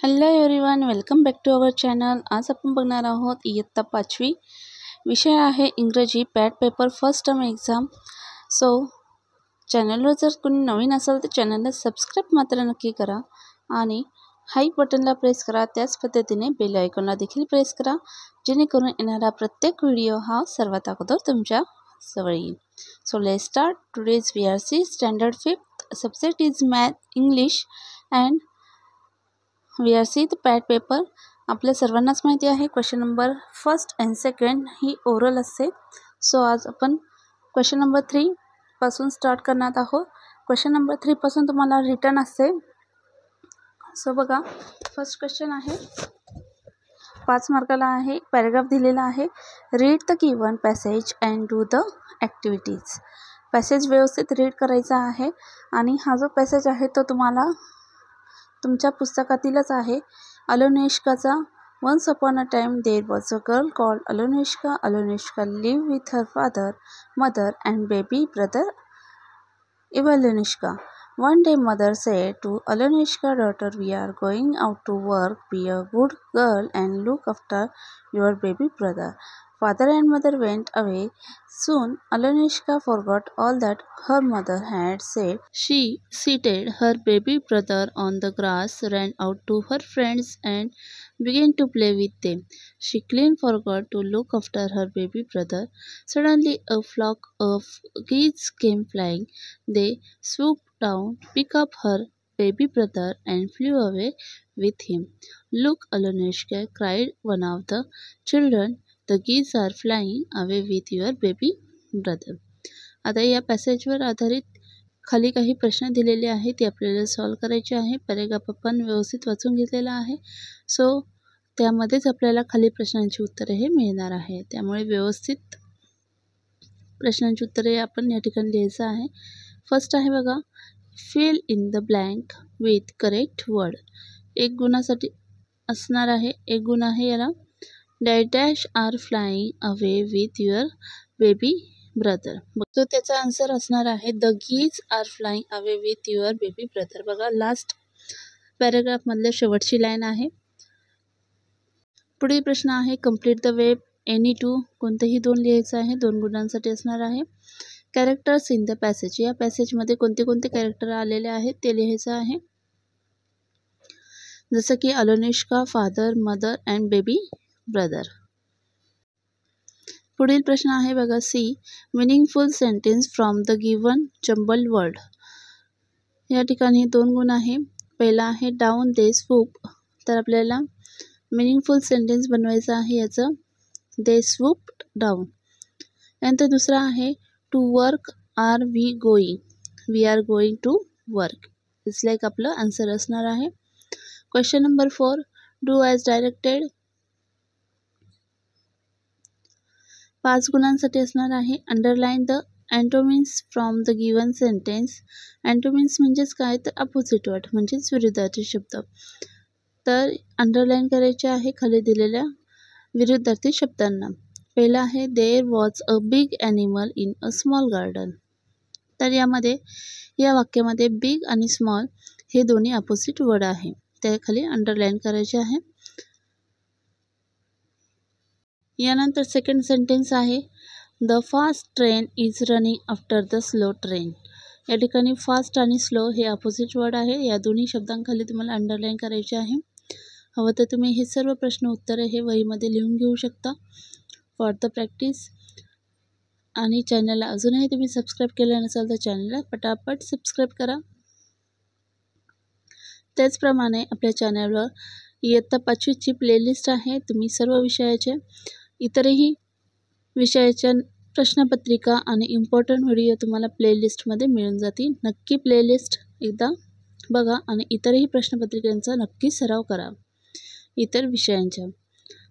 Hello everyone, welcome back to our channel. आज आपण बघणार आहोत इयत्ता 5वी. विषय आहे इंग्रजी PAT paper first term exam. So चॅनलवर जर कोणी नवीन असेल तर चॅनलला सबस्क्राईब मात्र नक्की करा आणि हाई बटनला प्रेस करा. त्याच पद्धतीने बेल आयकॉनला देखील प्रेस करा, जेणेकरून येणारा प्रत्येक व्हिडिओ हा सर्वात अगोदर तुमच्या जवळ येईल. So let's start. Today's VRC standard 5th subject is math, English and VRC PAT paper. आपल्या सर्वांनाच माहिती आहे question number first and second ही ओरल असते. सो आज आपण क्वेश्चन नंबर 3 पासून स्टार्ट करणार आहोत. क्वेश्चन नंबर 3 पासून तुम्हाला रिटर्न असते. सो बघा, फर्स्ट क्वेश्चन आहे, 5 मार्काला आहे. पॅराग्राफ दिलेला आहे, read the given passage and do the activities. Passage व्यवस्थित रीड करायचा आहे आणि हा जो पॅसेज आहे तो तुम्हाला तुमच्या पुस्तकातीलच आहे. अलोनिष्काचा once upon a time there was a girl called अलोनिष्का. अलोनिष्का live with her father, mother and baby brother Evaluishka. One day mother said to Aluishka, daughter, we are going out to work. Be a good girl and look after your baby brother. Father and mother went away. Soon Aluishka forgot all that her mother had said. She seated her baby brother on the grass, ran out to her friends and began to play with them. She clean forgot to look after her baby brother. Suddenly a flock of geese came flying. They swooped down, picked up her baby brother and flew away with him. Look, Aluishka, cried one of the children, the geese are flying away with your baby brother. आता या पॅसेजवर आधारित खाली काही प्रश्न दिलेले आहेत, ते आपल्याला सॉल्व करायचे आहे. पॅराग्राफ आपण व्यवस्थित वाचून घेतलेला आहे. सो त्यामध्येच आपल्याला खाली प्रश्नांची उत्तरे हे मिळणार आहे. त्यामुळे व्यवस्थित प्रश्नांची उत्तरे आपण या ठिकाणी लिहायचं आहे. फर्स्ट आहे बघा, fill in the blank with correct word. एक गुणासाठी असणार आहे, एक गुण आहे याला. Dash dash are flying away with your baby brother. तो त्याचा आन्सर असणार आहे, the geese are flying away with your baby brother. बघा, लास्ट पॅराग्राफ मधल्या शेवटची लाईन आहे. पुढील प्रश्न आहे, complete the web any two. कोणतेही 2 लिहायचं आहे, 2 गुणांसाठी असणार आहे. Characters in the passage. या पॅसेजमध्ये कोणते कोणते कॅरेक्टर आलेले आहेत ते लिहायचं आहे. जसं की अलोनिष्का, father, mother and baby brother. पुढील प्रश्न आहे बघा, C meaningful sentence from the given jumble word. या ठिकाणी 2 गुण आहे. पहिला आहे डाऊन दे स्वूप. तर आपल्याला मिनिंगफुल सेंटेन्स बनवायचं आहे याचं, दे स्वूप्ड डाऊन. त्यानंतर दुसरा आहे to work are we going. We are going to work. It's like आपलं आन्सर असणार आहे. Question number 4, do as directed. 5 गुणांसाठी असणार आहे. Underline the antonyms from the given sentence. Antonyms म्हणजेच काय, तर अपोजिट वर्ड म्हणजेच विरुद्धार्थी शब्द. तर अंडरलाईन करायचे आहे खाली दिलेल्या विरुद्धार्थी शब्दांना. पहिला आहे, देर was a big animal in a small garden. तर यामध्ये या वाक्यामध्ये बिग आणि स्मॉल हे दोन्ही अपोजिट वर्ड आहे, त्याखाली अंडरलाईन करायचे आहे. यानंतर सेकंड सेंटेन्स आहे, the fast train is running after the slow train. या ठिकाणी फास्ट आणि स्लो हे अपोजिट वर्ड आहे. या दोन्ही शब्दांखाली तुम्हाला अंडरलाईन करायचे आहे. हवं तर तुम्ही हे सर्व प्रश्न उत्तरे हे वहीमध्ये लिहून घेऊ शकता फॉर द प्रॅक्टिस. आणि चॅनलला अजूनही तुम्ही सबस्क्राईब केलं नसाल तर चॅनलला पटापट सबस्क्राईब करा. त्याचप्रमाणे आपल्या चॅनलवर इयत्ता 5वीची प्लेलिस्ट आहे. तुम्ही सर्व विषयाचे इतरही विषयाच्या प्रश्नपत्रिका आणि इम्पॉर्टंट व्हिडिओ तुम्हाला प्लेलिस्टमध्ये मिळून जातील. नक्की प्लेलिस्ट एकदा बघा आणि इतरही प्रश्नपत्रिकांचा नक्की सराव करा इतर विषयांच्या.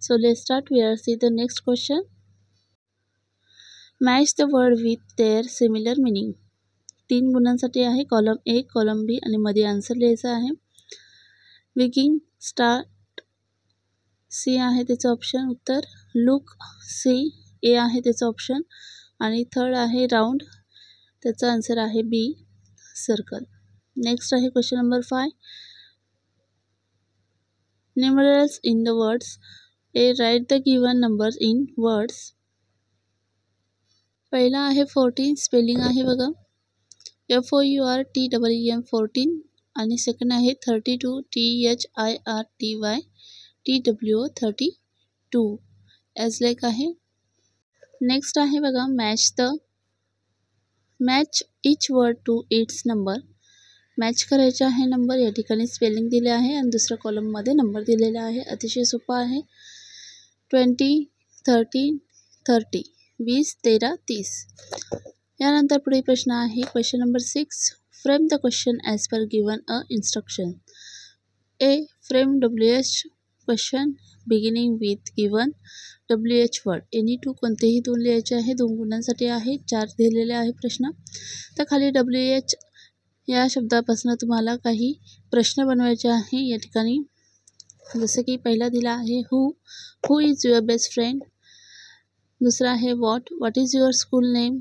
So let's start. V R C the next question. Match the word with their similar meaning. 3 गुणांसाठी आहे. कॉलम A, कॉलम B आणि मध्ये आन्सर लिहायचा आहे. विकिंग, स्टार्ट, सी आहे त्याचं ऑप्शन उत्तर. लुक, सी, ए आहे त्याचं ऑप्शन. आणि थर्ड आहे राऊंड, त्याचा आन्सर आहे B, सर्कल. नेक्स्ट आहे question number 5. numerals in the words. A. Write the given numbers in words. पहिला आहे 14, स्पेलिंग आहे बघा FOURTEEM 14 आणि सेकंड आहे 32 THIRTY TWO 32 लाईक आहे. नेक्स्ट आहे बघा match each word to its number. Match करायचे आहे नंबर. या ठिकाणी स्पेलिंग दिले आहे आणि दुसऱ्या कॉलममध्ये नंबर दिलेला आहे. अतिशय सोपा आहे. 20 30 30 20 13 30. यानंतर पुढील प्रश्न आहे question number 6. Frame the question as per given a instruction. A. Frame WH question beginning with given WH word. Any two कोणतेही 2 लिहायचे आहे. 2 गुणांसाठी आहे. 4 दिलेले आहे प्रश्न. तर खाली WH या शब्दापासून तुम्हाला काही प्रश्न बनवायचे आहे. या ठिकाणी जसं की पहिला दिला आहे who is your best friend. दुसरा आहे what is your school name.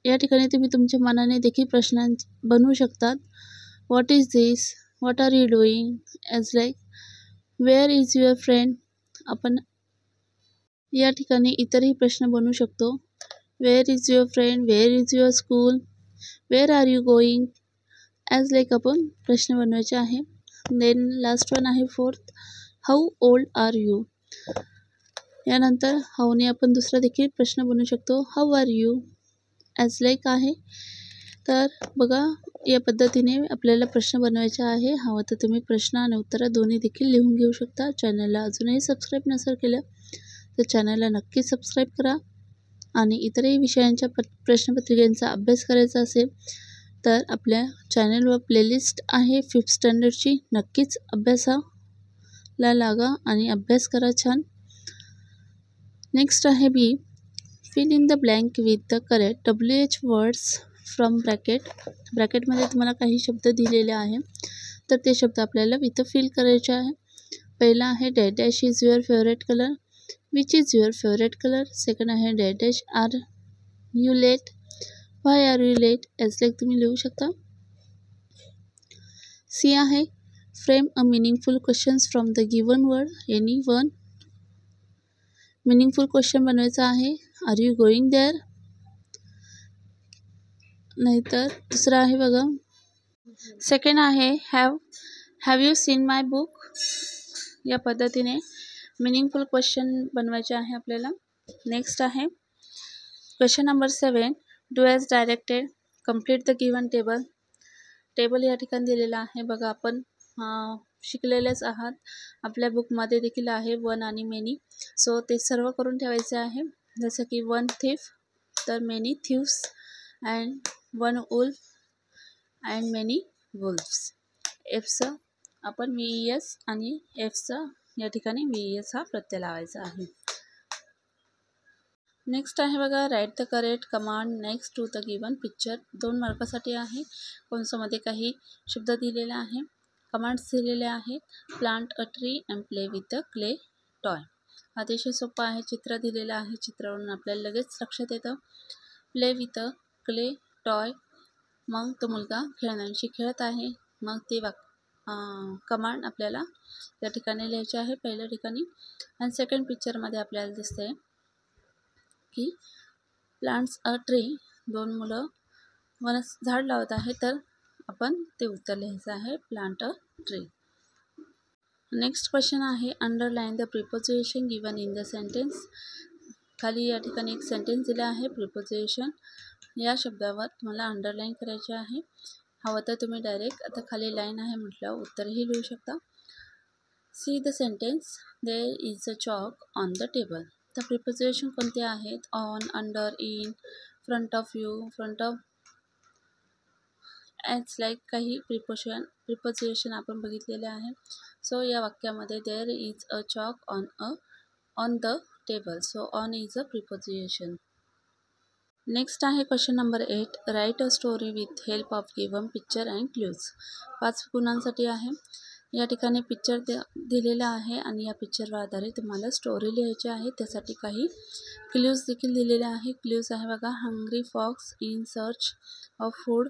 या ठिकाणी तुम्ही तुमच्या मनाने देखील प्रश्न बनवू शकतात. What is this, what are you doing, as like where is your friend. आपण या ठिकाणी इतरही प्रश्न बनवू शकतो. Where is your friend, where is your school, where are you going, as like आपण प्रश्न बनवायचे आहे. देन लास्ट वन आहे 4th, how old R you. यानंतर हाऊने आपण दुसरा देखील प्रश्न बनवू शकतो. How are you, as like आहे. तर बघा या पद्धतीने आपल्याला प्रश्न बनवायचे आहे. हवं तर तुम्ही प्रश्न आणि उत्तरं दोन्ही देखील लिहून घेऊ शकता. चॅनलला अजूनही सबस्क्राईब नसेल केलं तर चॅनलला नक्की सबस्क्राईब करा. आणि इतरही विषयांच्या प्रश्नपत्रिकांचा अभ्यास करायचा असेल तर आपल्या चॅनलवर प्लेलिस्ट आहे 5th स्टँडर्डची. नक्कीच अभ्यासाला लागा आणि अभ्यास करा छान. नेक्स्ट आहे B. Fill in the blank with the correct WH words from ब्रॅकेटमध्ये तुम्हाला काही शब्द दिलेले आहे. तर ते शब्द आपल्याला इथं फिल करायचे आहे. पहिला आहे dash is your favourite colour. Which is your favourite colour. Second आहे dash are you late. Why are you late, as like तुम्ही लिहू शकता. सी आहे frame a meaningful questions from the given word. Any one meaningful question बनवायचा आहे. Are you going there. नाहीतर दुसरा आहे बघा सेकंड आहे have you seen my book. या पद्धतीने मिनिंगफुल क्वेश्चन बनवायचे आहे आपल्याला. नेक्स्ट आहे question number 7. Do as directed. Complete the given table या ठिकाणी दिलेला आहे. बघा आपण शिकलेलेच आहात. आपल्या बुकमध्ये देखील आहे वन आणि मेनी. सो ते सर्व करून ठेवायचे आहे. जसं की 1 thief तर many thieves and 1 wolf and many wolves. एफचं आपण VES आणि एफचं या ठिकाणी VES हा प्रत्यय लावायचा आहे. नेक्स्ट आहे बघा write the correct command next to the given picture. 2 मार्कासाठी आहे. कंसामध्ये काही शब्द दिलेले आहे. कमांड्स दिलेले आहेत. Plant a tree and play with the clay toy. अतिशय सोपं आहे. चित्र दिलेलं आहे. चित्रावरून आपल्याला लगेच लक्षात येतं. Play with a clay toy. मग तो मुलगा खेळण्यांशी खेळत आहे. मग ते कमांड आपल्याला त्या ठिकाणी लिहायची आहे पहिल्या ठिकाणी. आणि सेकंड पिक्चरमध्ये आपल्याला दिसते की प्लांट्स अ ट्री. 2 मुलं झाड लावत आहे. तर आपण ते उत्तर लिहायचं आहे plant a tree. Next question आहे underline the preposition given in the sentence. खाली या ठिकाणी एक सेंटेन्स दिला आहे प्रिपोजिशन. या शब्दावर तुम्हाला अंडरलाईन करायचे आहे. हवं तर तुम्ही डायरेक्ट आता खाली लाईन आहे म्हटल्यावर उत्तरही लिहू शकता. See the sentence. There is a chalk on the table. तर प्रिपोजिशन कोणते आहेत. On, under, in, front of you, front of, as like काही प्रिपोजिशन आपण बघितलेले आहे. सो या वाक्यामध्ये there is a chalk on the table. So on is a preposition. Next आहे question number 8. Write a story with help of given picture and clues. 5 गुणांसाठी आहे. या ठिकाणी पिक्चर दिलेला आहे आणि या पिक्चरवर आधारित तुम्हाला स्टोरी लिहायची आहे. त्यासाठी काही क्ल्यूज देखील दिलेले आहे. क्ल्यूज आहे बघा hungry fox in search of food,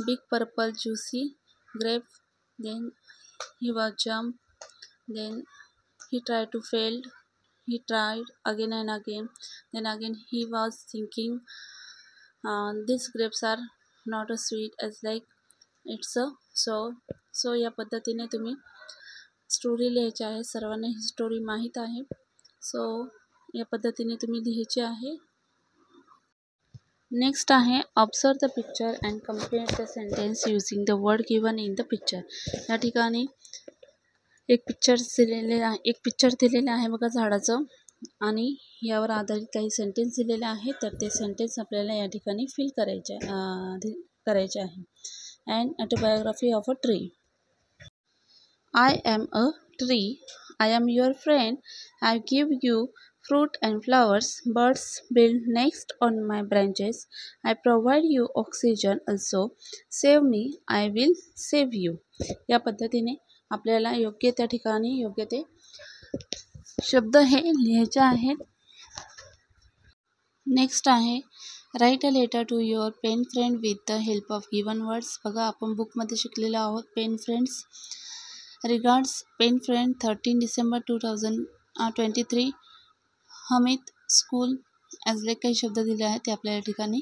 big purple juicy grape, then he was jumped, then he tried to fail, he tried again and again, then again he was thinking, these grapes are not as sweet as like it's a so या पद्धतीने तुम्ही story लिहायची आहे. सर्वांना ही story माहीत आहे. So या पद्धतीने तुम्ही लिहायची आहे. नेक्स्ट आहे observe the picture and complete the sentence using the word given in the picture. या ठिकाणी एक पिक्चर दिलेलं आहे बघा झाडाचं, आणि यावर आधारित काही सेंटेन्स दिलेले आहेत. तर ते सेंटेन्स आपल्याला या ठिकाणी फिल करायचे आहे. And autobiography of a tree. I am a tree. I am your friend. I give you fruit and flowers. Birds build nests on my branches. I provide you oxygen also. Save me, I will save you. या पद्धतीने आपल्याला योग्य त्या ठिकाणी योग्य ते शब्द हे लिहायचे आहेत. नेक्स्ट आहे write a letter to your pen friend with the help of given words. बघा आपण बुकमध्ये शिकलेलो आहोत pen friends. Regards pen friend 13 December 2023. Hamid school. ॲजले काही शब्द दिले आहेत ते आपल्या या ठिकाणी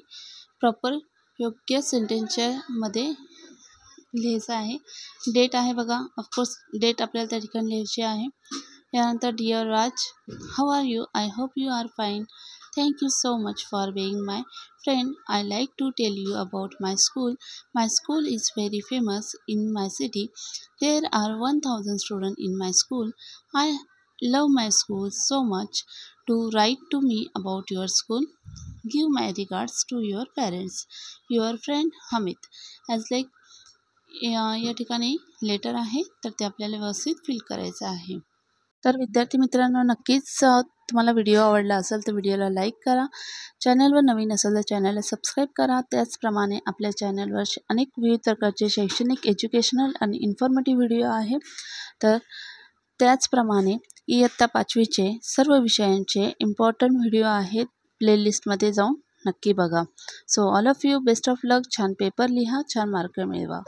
प्रॉपर योग्य सेंटेन्सच्या मध्ये लिहायचं आहे. डेट आहे बघा, ऑफकोर्स डेट आपल्याला त्या ठिकाणी लिहायची आहे. यानंतर dear Raj, how are you? I hope you are fine. Thank you so much for being my friend. I like to tell you about my school. My school is very famous in my city. There are 1000 students in my school. I love my school so much. Do write to me about your school. Give my regards to your parents. Your friend Hamid. As like या ठिकाणी letter आहे तर ते आपल्याला व्यवस्थित fill करायचं आहे. तर विद्यार्थी मित्रांनो, नक्कीच तुम्हाला व्हिडिओ आवडला असेल तर व्हिडिओला लाईक करा. चॅनलवर नवीन असेल तर चॅनलला सबस्क्राईब करा. त्याचप्रमाणे आपल्या चॅनलवर अनेक विविध प्रकारचे शैक्षणिक, एज्युकेशनल आणि इन्फॉर्मेटिव्ह व्हिडिओ आहे. तर त्याचप्रमाणे इयत्ता 5वीचे सर्व विषयांचे इम्पॉर्टंट व्हिडिओ आहेत. प्लेलिस्टमध्ये जाऊन नक्की बघा. So all of you best of luck. छान पेपर लिहा, छान मार्क मिळवा.